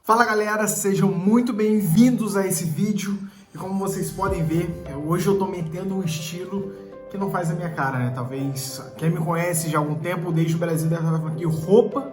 Fala galera, sejam muito bem-vindos a esse vídeo. E como vocês podem ver, hoje eu tô metendo um estilo que não faz a minha cara, né? Talvez quem me conhece já há algum tempo, desde o Brasil, deve estar falando que roupa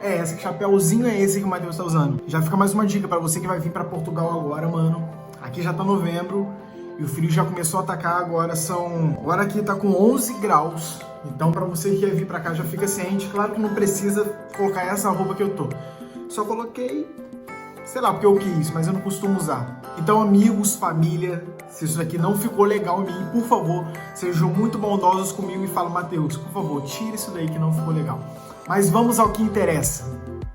é essa, que chapéuzinho é esse que o Matheus tá usando. Já fica mais uma dica pra você que vai vir pra Portugal agora, mano. Aqui já tá novembro e o frio já começou a atacar, agora aqui tá com 11 graus. Então pra você que quer vir pra cá já fica ciente. Claro que não precisa colocar essa roupa que eu tô. Só coloquei, sei lá, porque eu quis, mas eu não costumo usar. Então, amigos, família, se isso daqui não ficou legal em mim, por favor, sejam muito bondosos comigo e falam, Matheus, por favor, tira isso daí que não ficou legal. Mas vamos ao que interessa.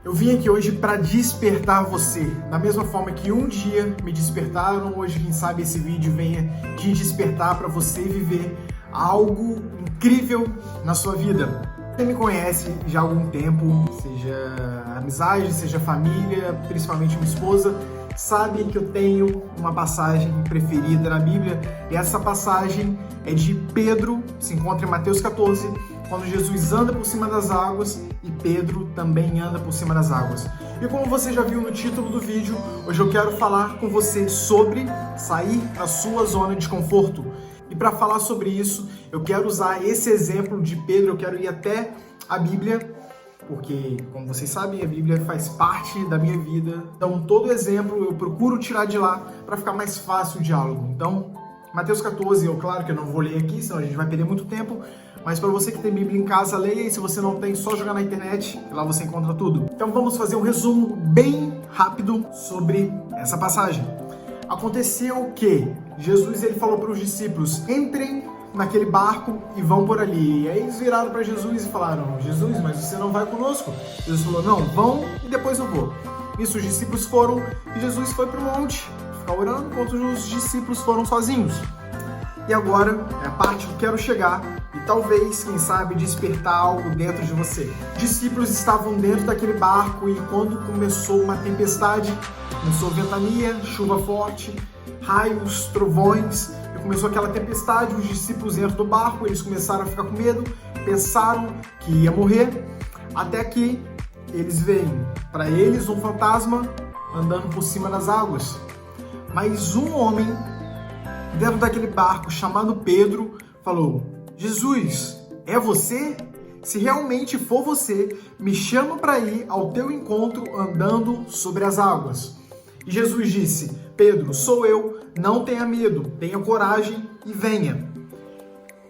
Eu vim aqui hoje para despertar você. Da mesma forma que um dia me despertaram, hoje, quem sabe, esse vídeo venha te despertar para você viver algo incrível na sua vida. Você me conhece já há algum tempo, seja amizade, seja família, principalmente minha esposa, sabe que eu tenho uma passagem preferida na Bíblia, e essa passagem é de Pedro, se encontra em Mateus 14, quando Jesus anda por cima das águas e Pedro também anda por cima das águas. E como você já viu no título do vídeo, hoje eu quero falar com você sobre sair da sua zona de conforto. E para falar sobre isso, eu quero usar esse exemplo de Pedro, eu quero ir até a Bíblia, porque, como vocês sabem, a Bíblia faz parte da minha vida. Então, todo exemplo eu procuro tirar de lá para ficar mais fácil o diálogo. Então, Mateus 14, claro que eu não vou ler aqui, senão a gente vai perder muito tempo, mas para você que tem Bíblia em casa, leia, e se você não tem, só jogar na internet, lá você encontra tudo. Então, vamos fazer um resumo bem rápido sobre essa passagem. Aconteceu que Jesus ele falou para os discípulos, entrem naquele barco e vão por ali. E aí eles viraram para Jesus e falaram, Jesus, mas você não vai conosco? Jesus falou, não, vão e depois eu vou. Isso, os discípulos foram e Jesus foi para o monte ficar orando, enquanto os discípulos foram sozinhos. E agora é a parte que eu quero chegar e talvez, quem sabe, despertar algo dentro de você. Os discípulos estavam dentro daquele barco e quando começou uma tempestade, começou ventania, chuva forte, raios, trovões, e começou aquela tempestade, os discípulos dentro do barco, eles começaram a ficar com medo, pensaram que ia morrer, até que eles veem para eles um fantasma andando por cima das águas. Mas um homem dentro daquele barco, chamado Pedro, falou, Jesus, é você? Se realmente for você, me chama para ir ao teu encontro andando sobre as águas. E Jesus disse, Pedro, sou eu, não tenha medo, tenha coragem e venha.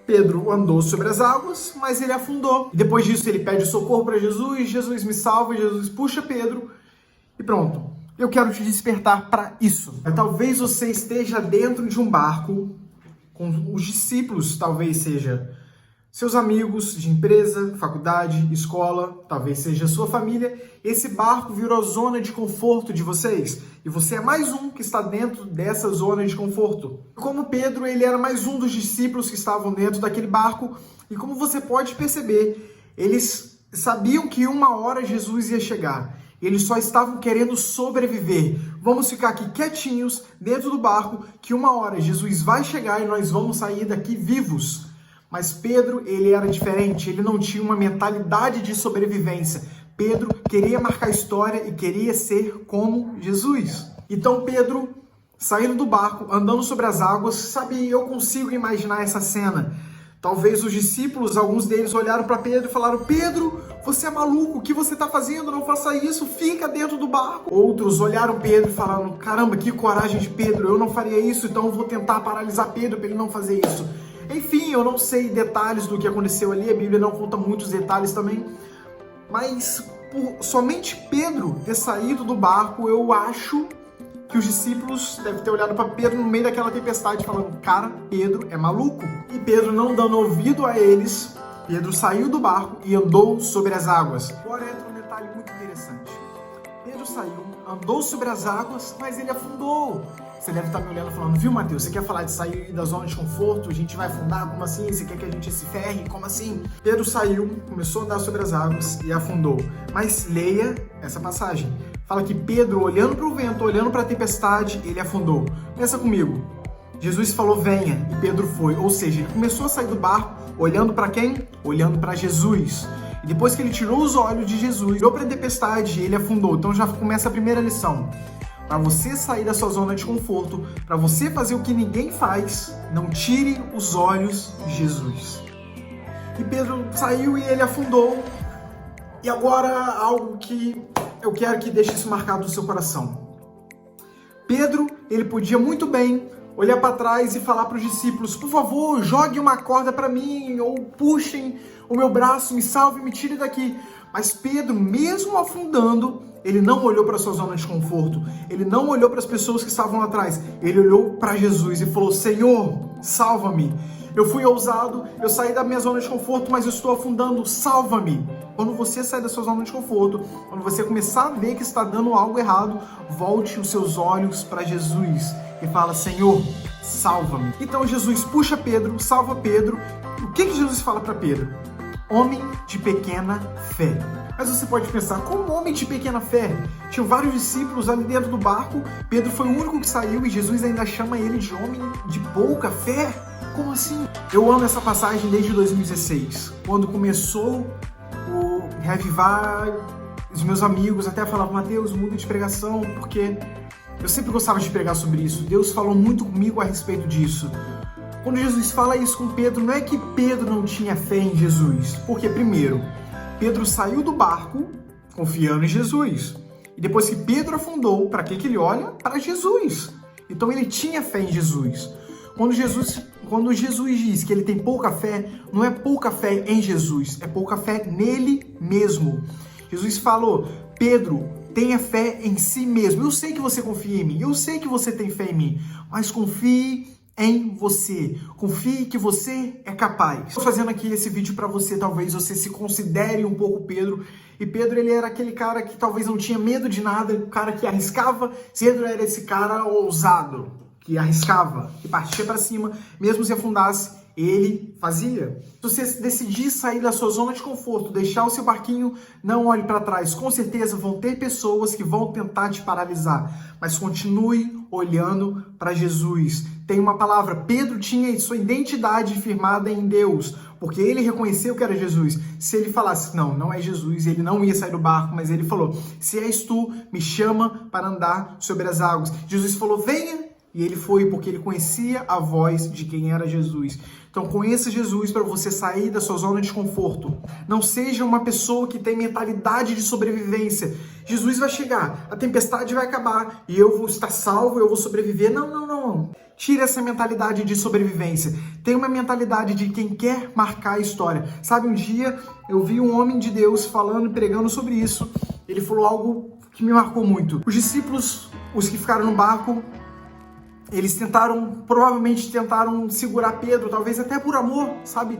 Pedro andou sobre as águas, mas ele afundou. E depois disso ele pede socorro para Jesus, Jesus me salva, Jesus puxa Pedro e pronto. Eu quero te despertar para isso. Talvez você esteja dentro de um barco com os discípulos, talvez seja seus amigos de empresa, faculdade, escola, talvez seja sua família. Esse barco virou a zona de conforto de vocês. E você é mais um que está dentro dessa zona de conforto. Como Pedro, ele era mais um dos discípulos que estavam dentro daquele barco. E como você pode perceber, eles sabiam que uma hora Jesus ia chegar. Eles só estavam querendo sobreviver. Vamos ficar aqui quietinhos dentro do barco, que uma hora Jesus vai chegar e nós vamos sair daqui vivos. Mas Pedro, ele era diferente, ele não tinha uma mentalidade de sobrevivência. Pedro queria marcar história e queria ser como Jesus. Então Pedro, saindo do barco, andando sobre as águas, sabe, eu consigo imaginar essa cena. Talvez os discípulos, alguns deles olharam para Pedro e falaram, Pedro, você é maluco, o que você está fazendo? Não faça isso, fica dentro do barco. Outros olharam Pedro e falaram, caramba, que coragem de Pedro, eu não faria isso, então eu vou tentar paralisar Pedro para ele não fazer isso. Enfim, eu não sei detalhes do que aconteceu ali, a Bíblia não conta muitos detalhes também, mas por somente Pedro ter saído do barco, eu acho que os discípulos devem ter olhado para Pedro no meio daquela tempestade falando, cara, Pedro é maluco. E Pedro, não dando ouvido a eles, Pedro saiu do barco e andou sobre as águas. Agora entra um detalhe muito interessante. Pedro saiu, andou sobre as águas, mas ele afundou. Você deve estar me olhando e falando, viu, Matheus, você quer falar de sair da zona de conforto? A gente vai afundar? Como assim? Você quer que a gente se ferre? Como assim? Pedro saiu, começou a andar sobre as águas e afundou. Mas leia essa passagem. Fala que Pedro, olhando para o vento, olhando para a tempestade, ele afundou. Pensa comigo. Jesus falou, venha, e Pedro foi. Ou seja, ele começou a sair do barco, olhando para quem? Olhando para Jesus. E depois que ele tirou os olhos de Jesus, olhou para a tempestade e ele afundou. Então já começa a primeira lição. Para você sair da sua zona de conforto, para você fazer o que ninguém faz, não tire os olhos de Jesus. E Pedro saiu e ele afundou. E agora algo que eu quero que deixe isso marcado no seu coração. Pedro, ele podia muito bem olhar para trás e falar para os discípulos: por favor, jogue uma corda para mim, ou puxem o meu braço, me salve, me tire daqui. Mas Pedro, mesmo afundando, ele não olhou para a sua zona de conforto, ele não olhou para as pessoas que estavam lá atrás, ele olhou para Jesus e falou: Senhor, salva-me. Eu fui ousado, eu saí da minha zona de conforto, mas eu estou afundando, salva-me. Quando você sair da sua zona de conforto, quando você começar a ver que está dando algo errado, volte os seus olhos para Jesus e fala: Senhor, salva-me. Então Jesus puxa Pedro, salva Pedro. O que Jesus fala para Pedro? Homem de pequena fé. Mas você pode pensar, como homem de pequena fé? Tinham vários discípulos ali dentro do barco, Pedro foi o único que saiu e Jesus ainda chama ele de homem de pouca fé? Como assim? Eu amo essa passagem desde 2016, quando começou o reavivar. Os meus amigos até falavam: Mateus, muda de pregação, porque eu sempre gostava de pregar sobre isso. Deus falou muito comigo a respeito disso. Quando Jesus fala isso com Pedro, não é que Pedro não tinha fé em Jesus, porque primeiro, Pedro saiu do barco confiando em Jesus. E depois que Pedro afundou, para que ele olha? Para Jesus. Então ele tinha fé em Jesus. Quando Jesus diz que ele tem pouca fé, não é pouca fé em Jesus, é pouca fé nele mesmo. Jesus falou: Pedro, tenha fé em si mesmo. Eu sei que você confia em mim, eu sei que você tem fé em mim, mas confie em você. Confie que você é capaz. Estou fazendo aqui esse vídeo para você, talvez você se considere um pouco Pedro. E Pedro, ele era aquele cara que talvez não tinha medo de nada, o cara que arriscava. Pedro era esse cara ousado, que arriscava, que partia para cima, mesmo se afundasse, ele fazia. Se você decidir sair da sua zona de conforto, deixar o seu barquinho, não olhe para trás. Com certeza vão ter pessoas que vão tentar te paralisar, mas continue olhando para Jesus. Tem uma palavra: Pedro tinha sua identidade firmada em Deus, porque ele reconheceu que era Jesus. Se ele falasse, não é Jesus, ele não ia sair do barco, mas ele falou: se és tu, me chama para andar sobre as águas. Jesus falou: venha. E ele foi, porque ele conhecia a voz de quem era Jesus. Então conheça Jesus para você sair da sua zona de conforto. Não seja uma pessoa que tem mentalidade de sobrevivência. Jesus vai chegar, a tempestade vai acabar e eu vou estar salvo, eu vou sobreviver. Não. Tire essa mentalidade de sobrevivência. Tenha uma mentalidade de quem quer marcar a história. Sabe, um dia eu vi um homem de Deus falando, pregando sobre isso. Ele falou algo que me marcou muito. Os discípulos, os que ficaram no barco, eles provavelmente tentaram segurar Pedro, talvez até por amor, sabe?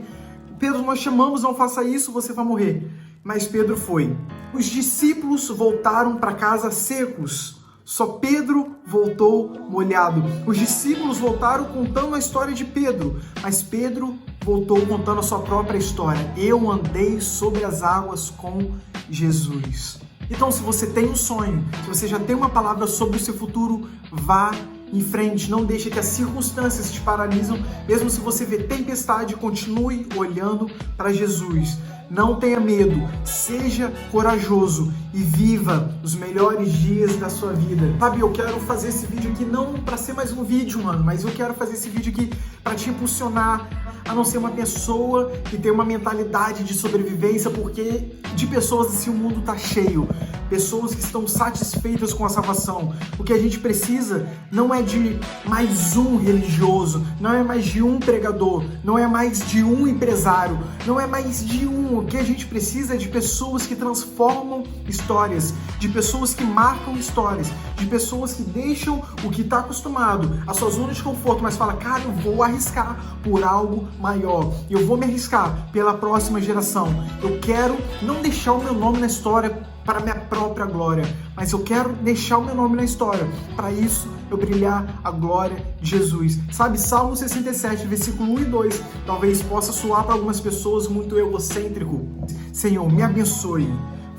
Pedro, nós chamamos, não faça isso, você vai morrer. Mas Pedro foi. Os discípulos voltaram para casa secos. Só Pedro voltou molhado. Os discípulos voltaram contando a história de Pedro, mas Pedro voltou contando a sua própria história. Eu andei sobre as águas com Jesus. Então, se você tem um sonho, se você já tem uma palavra sobre o seu futuro, vá em frente, não deixe que as circunstâncias te paralisam. Mesmo se você vê tempestade, continue olhando para Jesus. Não tenha medo, seja corajoso e viva os melhores dias da sua vida. Sabe, eu quero fazer esse vídeo aqui não para ser mais um vídeo, mano, mas eu quero fazer esse vídeo aqui para te impulsionar a não ser uma pessoa que tem uma mentalidade de sobrevivência, porque de pessoas assim o mundo tá cheio. Pessoas que estão satisfeitas com a salvação. O que a gente precisa não é de mais um religioso, não é mais de um pregador, não é mais de um empresário, não é mais de um. O que a gente precisa é de pessoas que transformam histórias, de pessoas que marcam histórias, de pessoas que deixam o que está acostumado, a sua zona de conforto, mas fala: cara, eu vou arriscar por algo maior, eu vou me arriscar pela próxima geração. Eu quero não deixar o meu nome na história para minha própria glória, mas eu quero deixar o meu nome na história. Para isso, eu brilhar a glória de Jesus. Sabe, Salmo 67, versículo 1 e 2, talvez possa soar para algumas pessoas muito egocêntrico. Senhor, me abençoe,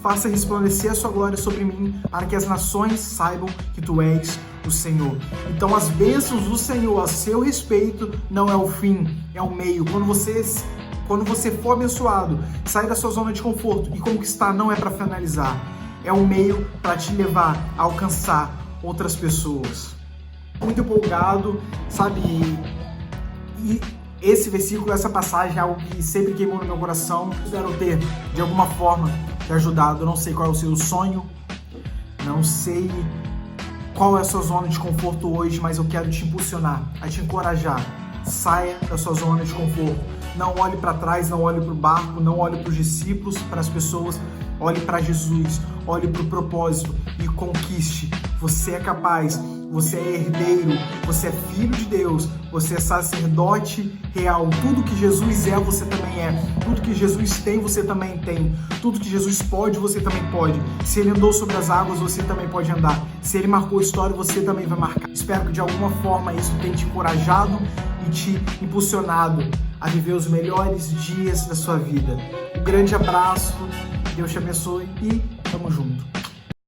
faça resplandecer a sua glória sobre mim, para que as nações saibam que tu és o Senhor. Então, as bênçãos do Senhor a seu respeito não é o fim, é o meio. Quando você Quando você for abençoado, sair da sua zona de conforto e conquistar não é para finalizar, é um meio para te levar a alcançar outras pessoas. Muito empolgado, sabe? E esse versículo, essa passagem é algo que sempre queimou no meu coração. Espero ter, de alguma forma, te ajudado. Eu não sei qual é o seu sonho, não sei qual é a sua zona de conforto hoje, mas eu quero te impulsionar, a te encorajar. Saia da sua zona de conforto. Não olhe para trás, não olhe para o barco, não olhe para os discípulos, para as pessoas. Olhe para Jesus, olhe para o propósito e conquiste. Você é capaz, você é herdeiro, você é filho de Deus, você é sacerdote real. Tudo que Jesus é, você também é. Tudo que Jesus tem, você também tem. Tudo que Jesus pode, você também pode. Se Ele andou sobre as águas, você também pode andar. Se Ele marcou a história, você também vai marcar. Espero que de alguma forma isso tenha te encorajado e te impulsionado a viver os melhores dias da sua vida. Um grande abraço, Deus te abençoe e tamo junto.